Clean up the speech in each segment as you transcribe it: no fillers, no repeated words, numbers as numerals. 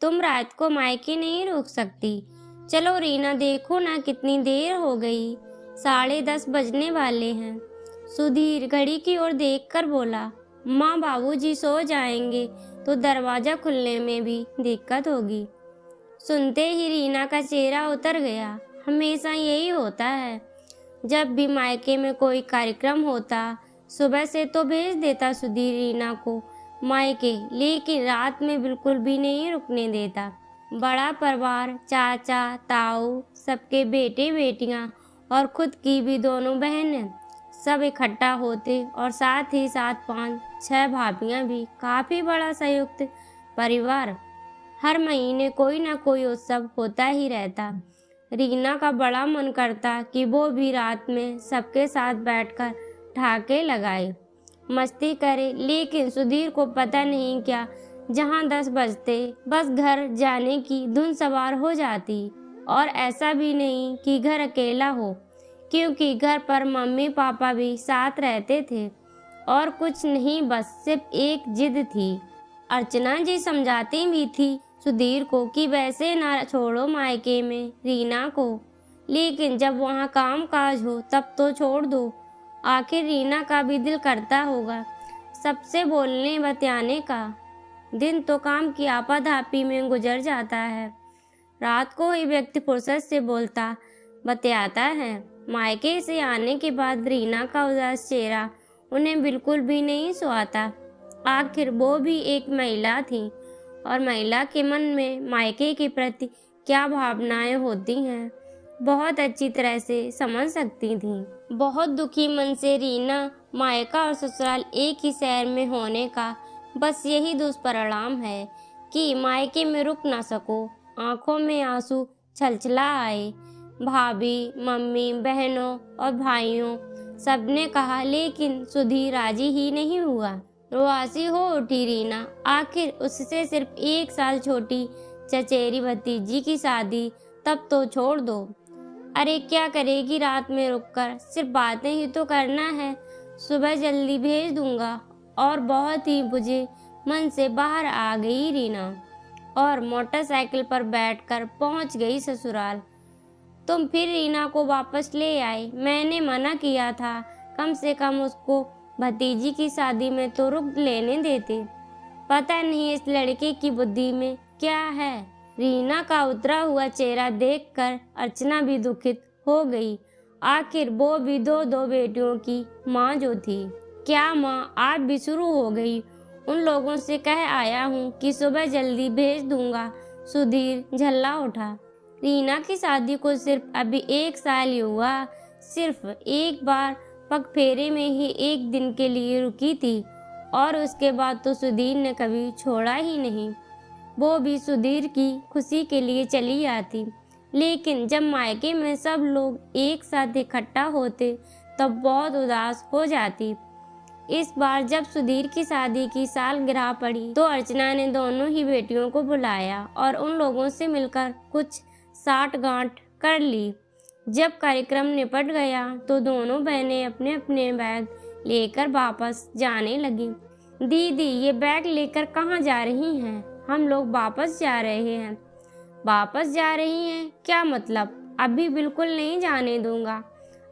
तुम रात को मायके नहीं रुक सकती। चलो रीना, देखो ना कितनी देर हो गई, 10:30 बजने वाले हैं। सुधीर घड़ी की ओर देखकर बोला, माँ बाबूजी सो जाएंगे तो दरवाजा खुलने में भी दिक्कत होगी। सुनते ही रीना का चेहरा उतर गया। हमेशा यही होता है, जब भी मायके में कोई कार्यक्रम होता, सुबह से तो भेज देता सुधीर रीना को मायके, लेकिन रात में बिल्कुल भी नहीं रुकने देता। बड़ा परिवार, चाचा ताऊ, सबके बेटे बेटियां और खुद की भी दोनों बहनें सब इकट्ठा होते और साथ ही साथ 5-6 भाभियां भी। काफी बड़ा संयुक्त परिवार। हर महीने कोई ना कोई उत्सव होता ही रहता। रीना का बड़ा मन करता कि वो भी रात में सबके साथ बैठकर ठहाके लगाए, मस्ती करे, लेकिन सुधीर को पता नहीं क्या जहां 10 बजते बस घर जाने की धुन सवार हो जाती। और ऐसा भी नहीं कि घर अकेला हो, क्योंकि घर पर मम्मी पापा भी साथ रहते थे। और कुछ नहीं, बस सिर्फ एक जिद थी। अर्चना जी समझाती भी थी सुधीर को कि वैसे ना छोड़ो मायके में रीना को, लेकिन जब वहाँ काम काज हो तब तो छोड़ दो। आखिर रीना का भी दिल करता होगा सबसे बोलने बतियाने का। दिन तो काम की आपाधापी में गुजर जाता है, रात को ही व्यक्ति फुर्सत से बोलता बतियाता है। मायके से आने के बाद रीना का उदास चेहरा उन्हें बिल्कुल भी नहीं सुहाता। आखिर वो भी एक महिला थी, और महिला के मन में मायके के प्रति क्या भावनाएं होती हैं, बहुत अच्छी तरह से समझ सकती थी। बहुत दुखी मन से रीना मायका और ससुराल एक ही शहर में होने का बस यही दुष्परिणाम है कि मायके में रुक ना सको। आंखों में आंसू छलछला आए। भाभी, मम्मी, बहनों और भाइयों सबने कहा, लेकिन सुधीर राजी ही नहीं हुआ। रुआसी हो उठी रीना। आखिर उससे सिर्फ 1 साल छोटी चचेरी भतीजी की शादी, तब तो छोड़ दो। अरे क्या करेगी रात में रुककर, सिर्फ बातें ही तो करना है। सुबह जल्दी भेज दूंगा। और बहुत ही बुझे मन से बाहर आ गई रीना और मोटरसाइकिल पर बैठकर पहुंच गई ससुराल। तुम फिर रीना को वापस ले आए। मैंने मना किया था, कम से कम उसको भतीजी की शादी में तो रुक लेने देते। पता नहीं इस लड़के की बुद्धि में क्या है। रीना का उतरा हुआ चेहरा देखकर अर्चना भी दुखित हो गई। आखिर वो भी दो बेटियों की माँ जो थी। क्या माँ, आज भी शुरू हो गई? उन लोगों से कह आया हूँ कि सुबह जल्दी भेज दूंगा। सुधीर झल्ला उठा। रीना की शादी को सिर्फ अभी 1 साल ही हुआ। सिर्फ एक बार पग फेरे में ही 1 दिन के लिए रुकी थी, और उसके बाद तो सुधीर ने कभी छोड़ा ही नहीं। वो भी सुधीर की खुशी के लिए चली आती, लेकिन जब मायके में सब लोग एक साथ इकट्ठा होते तब बहुत उदास हो जाती। इस बार जब सुधीर की शादी की सालगिरह पड़ी तो अर्चना ने दोनों ही बेटियों को बुलाया और उन लोगों से मिलकर कुछ साठगांठ कर ली। जब कार्यक्रम निपट गया तो दोनों बहनें अपने अपने बैग लेकर वापस जाने लगी। दीदी, ये बैग लेकर कहाँ जा रही हैं? हम लोग वापस जा रहे हैं। वापस जा रही हैं? क्या मतलब? अभी बिल्कुल नहीं जाने दूंगा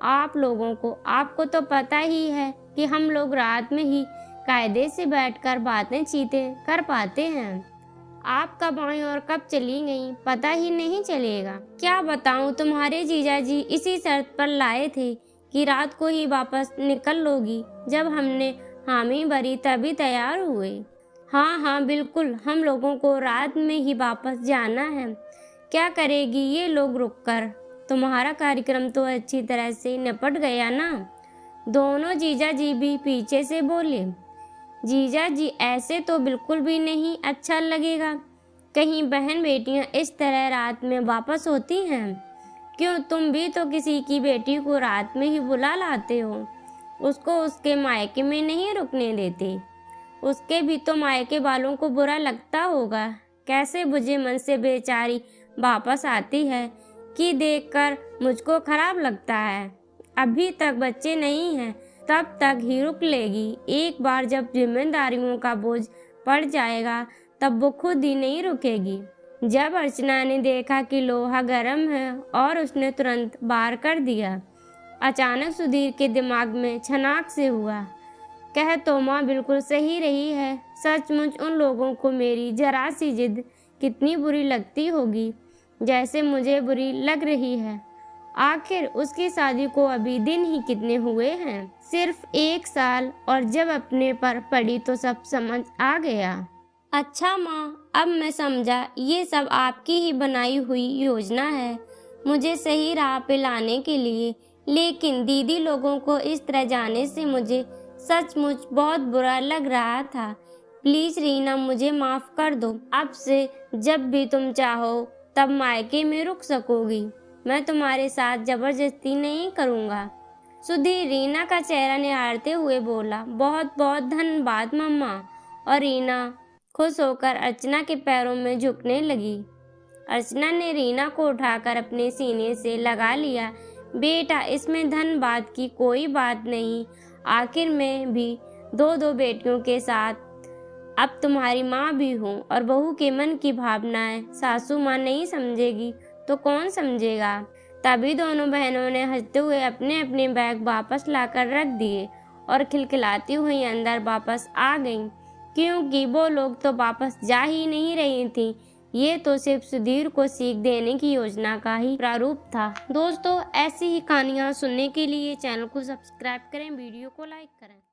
आप लोगों को। आपको तो पता ही है कि हम लोग रात में ही कायदे से बैठकर बातें चीतें कर पाते हैं। आप कब आई और कब चली गई पता ही नहीं चलेगा। क्या बताऊं, तुम्हारे जीजा जी इसी शर्त पर लाए थे कि रात को ही वापस निकल लोगी। जब हमने हामी भरी तभी तैयार हुए। हाँ बिल्कुल, हम लोगों को रात में ही वापस जाना है। क्या करेगी ये लोग रुककर? तुम्हारा कार्यक्रम तो अच्छी तरह से निपट गया ना? दोनों जीजा जी भी पीछे से बोले। जीजा जी, ऐसे तो बिल्कुल भी नहीं अच्छा लगेगा। कहीं बहन बेटियां इस तरह रात में वापस होती हैं? क्यों, तुम भी तो किसी की बेटी को रात में ही बुला लाते हो। उसको उसके मायके में नहीं रुकने देते। उसके भी तो मायके वालों को बुरा लगता होगा। कैसे बुझे मन से बेचारी वापस आती है कि देखकर मुझको खराब लगता है। अभी तक बच्चे नहीं हैं, तब तक ही रुक लेगी। एक बार जब जिम्मेदारियों का बोझ पड़ जाएगा तब वो खुद ही नहीं रुकेगी। जब अर्चना ने देखा कि लोहा गर्म है और उसने तुरंत बाहर कर दिया, अचानक सुधीर के दिमाग में छनाक से हुआ, कह तो माँ बिल्कुल सही रही है। सचमुच उन लोगों को मेरी जरा सी जिद कितनी बुरी लगती होगी, जैसे मुझे बुरी लग रही है। आखिर उसकी शादी को अभी दिन ही कितने हुए हैं, सिर्फ 1 साल, और जब अपने पर पड़ी तो सब समझ आ गया। अच्छा माँ, अब मैं समझा, ये सब आपकी ही बनाई हुई योजना है मुझे सही राह पे लाने के लिए। लेकिन दीदी लोगों को इस तरह जाने से मुझे सचमुच बहुत बुरा लग रहा था। प्लीज रीना, मुझे माफ कर दो। अब से जब भी तुम चाहो तब मायके में रुक सकोगी। मैं तुम्हारे साथ जबरदस्ती नहीं करूँगा। सुधीर रीना का चेहरा निहारते हुए बोला, बहुत बहुत धन्यवाद मम्मा। और रीना खुश होकर अर्चना के पैरों में झुकने लगी। अर्चना ने रीना को उठाकर अपने सीने से लगा लिया। बेटा, इसमें धन्यवाद की कोई बात नहीं। आखिर मैं भी 2 बेटियों के साथ अब तुम्हारी माँ भी हूँ, और बहू के मन की भावनाएं सासू माँ नहीं समझेगी तो कौन समझेगा। तभी दोनों बहनों ने हंसते हुए अपने अपने बैग वापस लाकर रख दिए और खिलखिलाती हुई अंदर वापस आ गईं, क्योंकि वो लोग तो वापस जा ही नहीं रही थीं। ये तो सिर्फ सुधीर को सीख देने की योजना का ही प्रारूप था। दोस्तों, ऐसी ही कहानियाँ सुनने के लिए चैनल को सब्सक्राइब करें, वीडियो को लाइक करें।